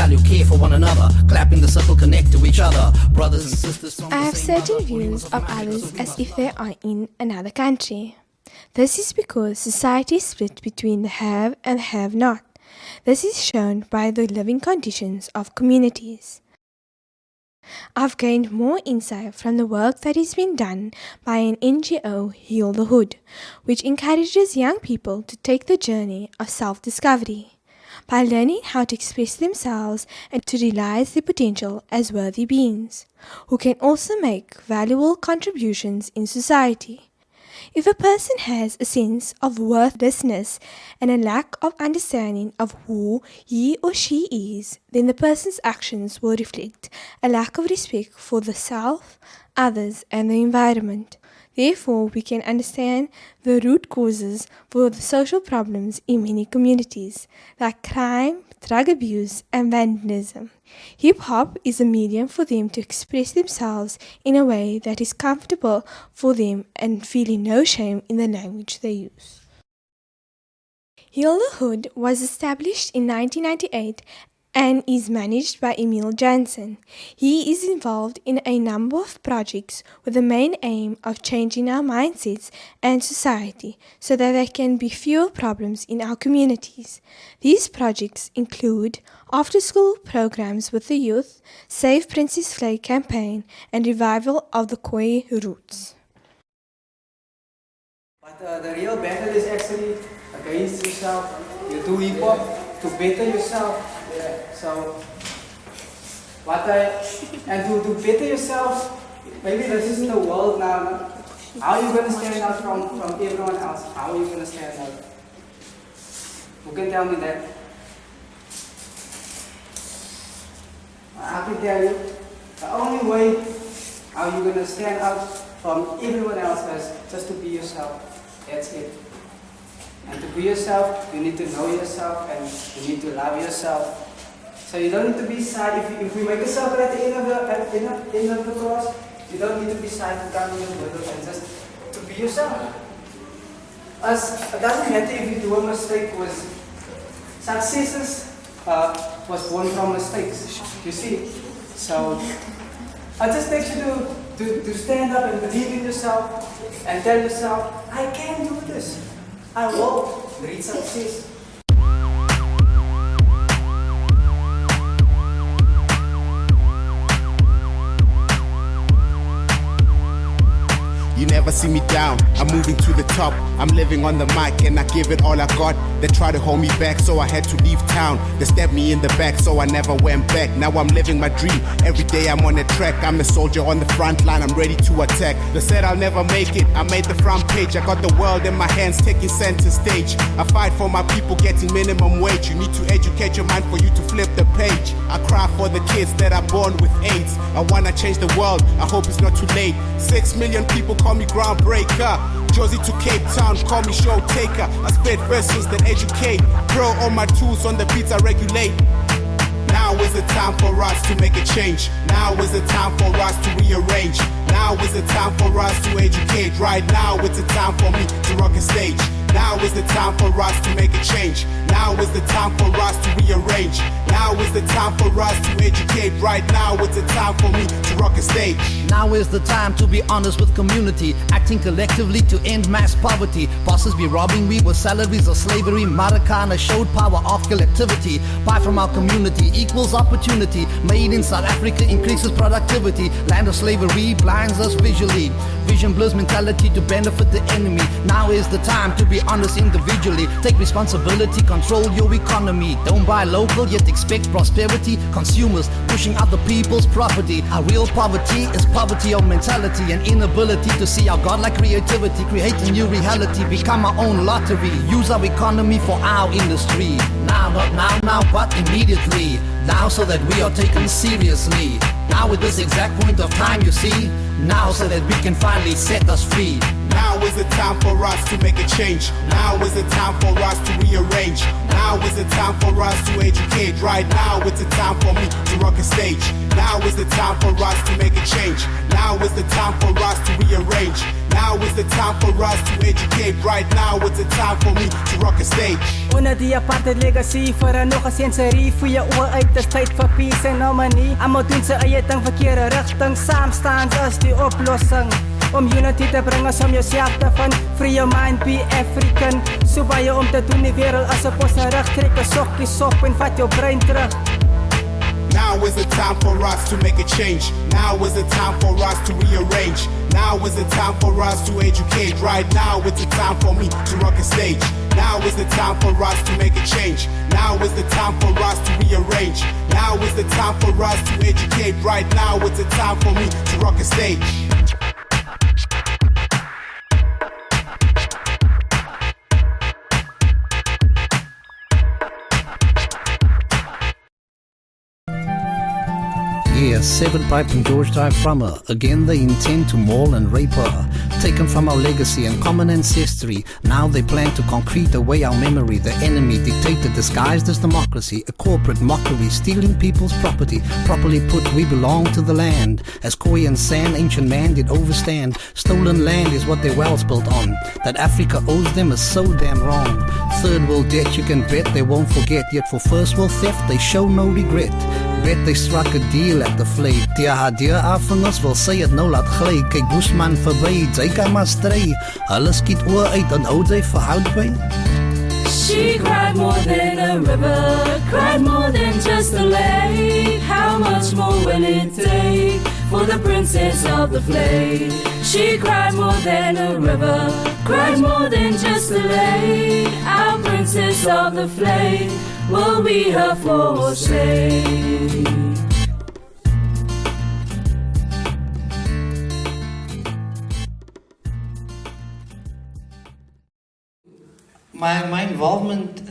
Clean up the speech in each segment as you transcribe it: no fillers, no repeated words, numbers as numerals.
value care for one another. Clap in the circle, connect to each other. Brothers and sisters. I have certain views of others as if they are in another country. This is because society is split between the have and have not. This is shown by the living conditions of communities. I've gained more insight from the work that is being done by an NGO, Heal the Hood, which encourages young people to take the journey of self-discovery by learning how to express themselves and to realize their potential as worthy beings, who can also make valuable contributions in society. If a person has a sense of worthlessness and a lack of understanding of who he or she is, then the person's actions will reflect a lack of respect for the self, others, and the environment. Therefore, we can understand the root causes for the social problems in many communities, like crime, drug abuse, and vandalism. Hip-hop is a medium for them to express themselves in a way that is comfortable for them and feeling no shame in the language they use. Heal the Hood was established in 1998 and is managed by Emile YX. He is involved in a number of projects with the main aim of changing our mindsets and society so that there can be fewer problems in our communities. These projects include after-school programs with the youth, Save Princess Flay campaign, and revival of the Khoi roots. But the real battle is actually against yourself. You do hip-hop to better yourself. Yeah, so to better yourself, maybe this is in the world now. How are you going to stand out from everyone else? How are you going to stand out? Who can tell me that? I can tell you, the only way how you're going to stand out from everyone else is just to be yourself. That's it. And to be yourself, you need to know yourself and you need to love yourself. So you don't need to be shy. If we make a circle at the end of the cross, you don't need to be shy to come in the middle and just to be yourself. It doesn't matter if you do a mistake. Successes was born from mistakes. You see. So I just take you to stand up and believe in yourself and tell yourself, I can do this. I will reach success. You never see me down, I'm moving to the top. I'm living on the mic and I give it all I got. They try to hold me back, so I had to leave town. They stabbed me in the back, so I never went back. Now I'm living my dream, every day I'm on the track. I'm a soldier on the front line, I'm ready to attack. They said I'll never make it, I made the front page. I got the world in my hands, taking center stage. I fight for my people, getting minimum wage. You need to educate your mind for you to flip the page. I cry for the kids that are born with AIDS. I wanna change the world, I hope it's not too late. 6 million people call me groundbreaker. Josie to Cape Town, call me show taker. I spit verses that educate. Pro on my tools, on the beats I regulate. Now is the time for us to make a change. Now is the time for us to rearrange. Now is the time for us to educate. Right now it's the time for me to rock a stage. Now is the time for us to make a change. Now is the time for us to rearrange. Now is the time for us to educate. Right now it's the time for me to rock a stage. Now is the time to be honest with community, acting collectively to end mass poverty. Bosses be robbing me with salaries of slavery. Marikana showed power of collectivity. Buy from our community equals opportunity. Made in South Africa increases productivity. Land of slavery blinds us visually. Vision blurs mentality to benefit the enemy. Now is the time to be honest individually. Take responsibility, control your economy. Don't buy local yet expect prosperity. Consumers pushing other people's property. Our real poverty is poverty of mentality and inability to see our godlike creativity. Create a new reality, become our own lottery. Use our economy for our industry. Now, not now, but immediately. Now so that we are taken seriously. Now at this exact point of time, you see. Now so that we can finally set us free. Now is the time for us to make a change. Now is the time for us to rearrange. Now is the time for us to educate. Right now it's the time for me to rock a stage. Now is the time for us to make a change. Now is the time for us to rearrange. Now is the time for us to educate. Right now is the time for me to rock a stage. Onder die apartheid legacy vir 'n nog 'n sensorie vir jou oë uit, dis tyd vir peace en harmony. Almal doen sy eie ding, verkeerde rigting, saam staan is die oplossing. Om unity te bring as om jouself te vind, free your mind, be African. So baie om te doen, die wêreld as 'n pos na rug, trek 'n sokkies op en vat jou brein terug. Now is the time for us to make a change. Now is the time for us to rearrange. Now is the time for us to educate. Right now is the time for me to rock a stage. Now is the time for us to make a change. Now is the time for us to rearrange. Now is the time for us to educate. Right now is the time for me to rock a stage. Yeah, severed pipe and George Drive from her. Again they intend to maul and rape her. Taken from our legacy and common ancestry, now they plan to concrete away our memory. The enemy dictator disguised as democracy, a corporate mockery, stealing people's property. Properly put, we belong to the land. As Khoi and San, ancient man did overstand. Stolen land is what their wealth's built on. That Africa owes them is so damn wrong. Third world debt you can bet they won't forget, yet for first world theft they show no regret. Bet they struck a deal at the vlei. Taahira afvangers wil sy het nou laat gly. Kyk Bushman verby, jy kan maar stry. Hulle skiet oor uit en hou jy verhoud by. She cried more than a river, cried more than just a lake. How much more will it take for the princess of the vlei? She cried more than a river, cried more than just a lake. Our princess of the vlei will be her forsake. My involvement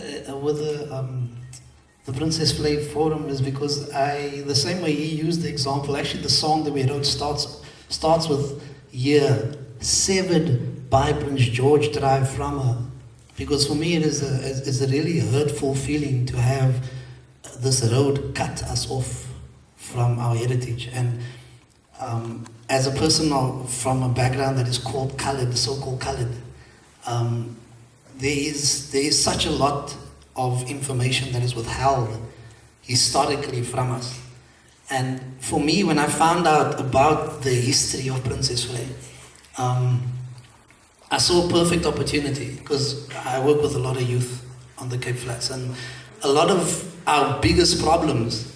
with the Princess Vlei Forum is because the same way he used the example, actually the song that we wrote starts with year severed by Prince George Drive from her. Because for me it is a really hurtful feeling to have this road cut us off from our heritage. And as a person from a background that is called coloured, so-called coloured, there is such a lot of information that is withheld historically from us. And for me, when I found out about the history of Princess Vlei, I saw a perfect opportunity because I work with a lot of youth on the Cape Flats, and a lot of our biggest problems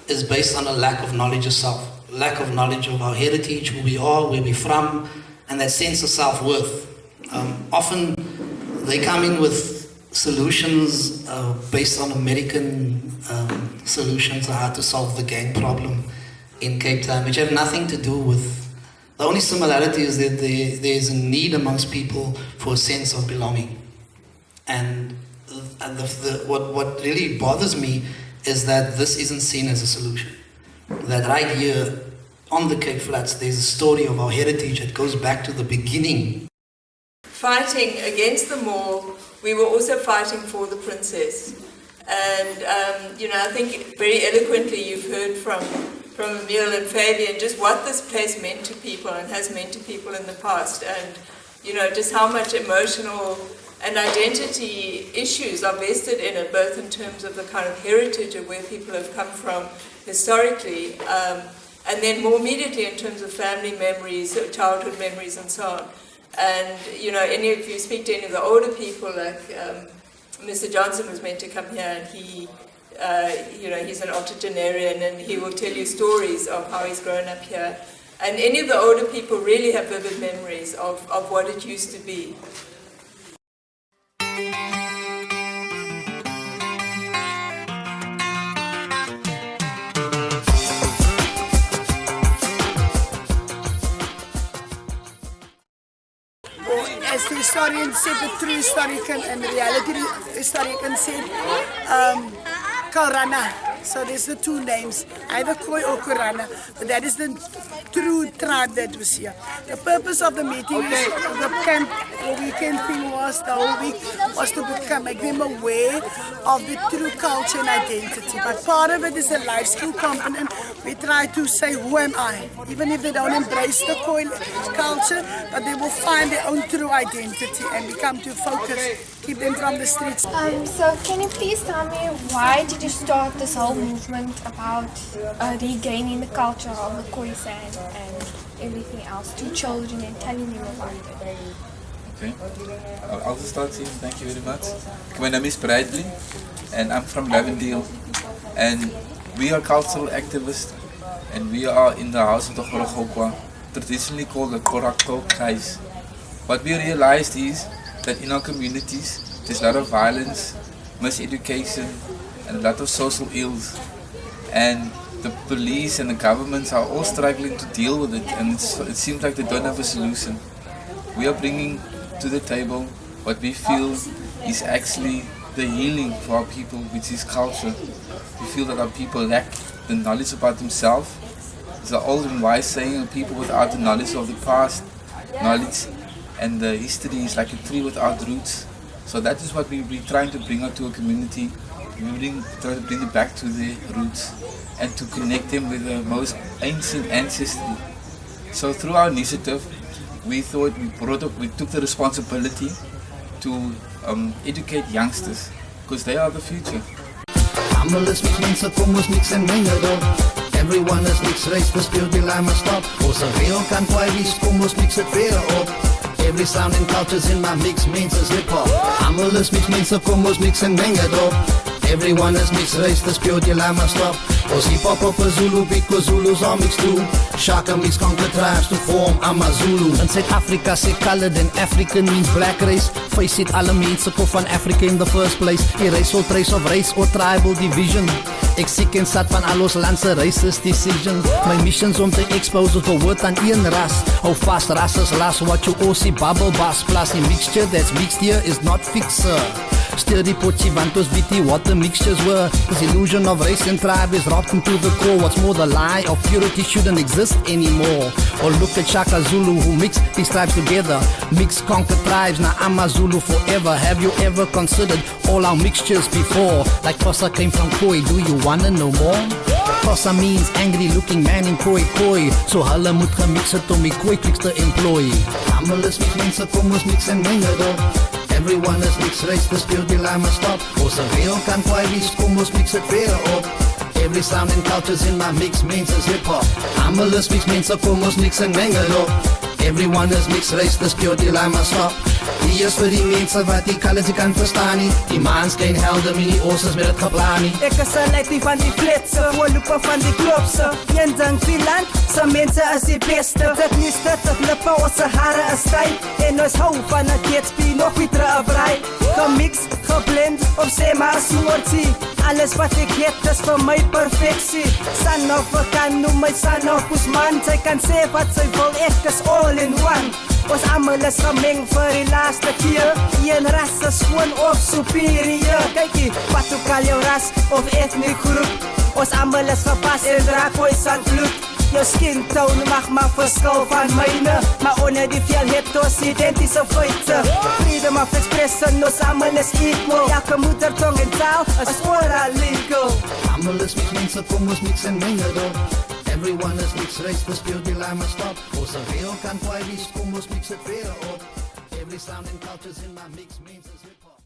is based on a lack of knowledge of self, lack of knowledge of our heritage, who we are, where we're from, and that sense of self-worth. Often they come in with solutions based on American solutions on how to solve the gang problem in Cape Town, which have nothing to do with. The only similarity is that there is a need amongst people for a sense of belonging. And what really bothers me is that this isn't seen as a solution. That right here on the Cape Flats, there's a story of our heritage that goes back to the beginning. Fighting against the Moor, we were also fighting for the princess. And, I think very eloquently you've heard from Emile and Fabian just what this place meant to people and has meant to people in the past, and just how much emotional and identity issues are vested in it, both in terms of the kind of heritage of where people have come from historically, and then more immediately in terms of family memories, childhood memories and so on. And if you speak to any of the older people, like Mr. Johnson was meant to come here, and he he's an octogenarian, and he will tell you stories of how he's grown up here. And any of the older people really have vivid memories of what it used to be. As the historian said, the true historian and the reality historian said, Karana. So there's the two names, either Khoi or Karana, but that is the true tribe that was here. The purpose of the meeting is the camp weekend thing was, the whole week was to make them aware of the true culture and identity. But part of it is a life skill component. We try to say, who am I? Even if they don't embrace the culture, but they will find their own true identity, and we come to focus, keep them from the streets. So can you please tell me, why did you start this whole movement about regaining the culture of the Khoisan and everything else to children and telling them about it? Okay, I'll just start saying thank you very much. My name is Bradley and I'm from Lavender, and we are cultural activists, and we are in the house of the Gorogokwa, traditionally called the Korakto Kais. What we realized is that in our communities there's a lot of violence, miseducation and a lot of social ills, and the police and the governments are all struggling to deal with it, and it seems like they don't have a solution. We are bringing to the table what we feel is actually the healing for our people, which is culture. We feel that our people lack the knowledge about themselves. It's an old and wise saying, people without the knowledge of the past, knowledge and the history is like a tree without roots. So that is what we're trying to bring out to a community. We try to bring it back to their roots and to connect them with the most ancient ancestry. So through our initiative, we thought we took the responsibility to educate youngsters, because they are the future. Everyone is mixed race, the spirit will I must stop. Also real can kom ons mix het weer op. Every sound and culture's in my Mixed Mense hip hop. Almal is mixed mense, kom ons mix en meng het op. Everyone is mixed race, the spirit will I must stop. Ons hip hop op a Zulu because Zulus are mixed too. Shaka mix conquer tribes to form Amazulu. In Zuid-Afrika say colored and African means black race. Face it, alle mense kom van Africa in the first place. Erase all trace of race or tribal division. Ek siek en sat van al ons landse racist decisions. My mission's om te expose of the woord aan een ras. Hou vast, ras is las, what you all see bubble bus. Plus the mixture that's mixed here is not fixer. Still the pochi vantos biti what the mixtures were. This illusion of race and tribe is rotten to the core. What's more, the lie of purity shouldn't exist anymore. Or look at Shaka Zulu who mixed these tribes together. Mixed conquered tribes, now Amazulu forever. Have you ever considered all our mixtures before? Like Tossa came from Khoi, do you wanna know more? Tossa means angry looking man in Khoi Khoi. So hulle moet gemix het om die Khoi kliks te employ. Almal is mixed mense, kom ons mix en meng het op. Everyone is mixed race, the spirit will I must stop. Ons real kan kwai wees, kom ons mix het weer op. Every sound and culture's in my Mixed Mense hip hop. Almal is mixed mense, kom ons mix en meng het op. Everyone is mixed race, the spirit will I must stop. Die is vir die mense wat die colors kan verstaan nie. Die maans geen helder, die oosters met het geplaan nie. Ek is een leitie van die flitse, voorloper van die klopse. Een ding die land, sy mense is die beste. Dit nie stit op lippe, ons hare is stijl. En ons hou van het jetspie, nog pietre een brei. Gemix, geblend, of sê maar soortie. Alles wat ek het is vir my perfectie. Son of a kan noem my son of Bushman. Sy kan sê wat sy wil, ek is all in one. Ons almal is gemeng vir die laaste keer. Een ras is gewoon of superieur. Kykie, wat ook al jou ras of ethniek groep. Ons almal is gepas en dra Khoisan bloed. Jou skin tone mag maar verskil van myne, maar onder die vel het ons identische feite. Freedom of expression, ons almal is equal. Elke moedertong en taal is oral legal. Almal is mixed mense, kom ons mix en meng het op. Everyone is mixed race, the spirit will I must stop. Ons real kan kwai wees, kom ons mix het weer op. Every sound and culture's in my Mixed Mense hip hop.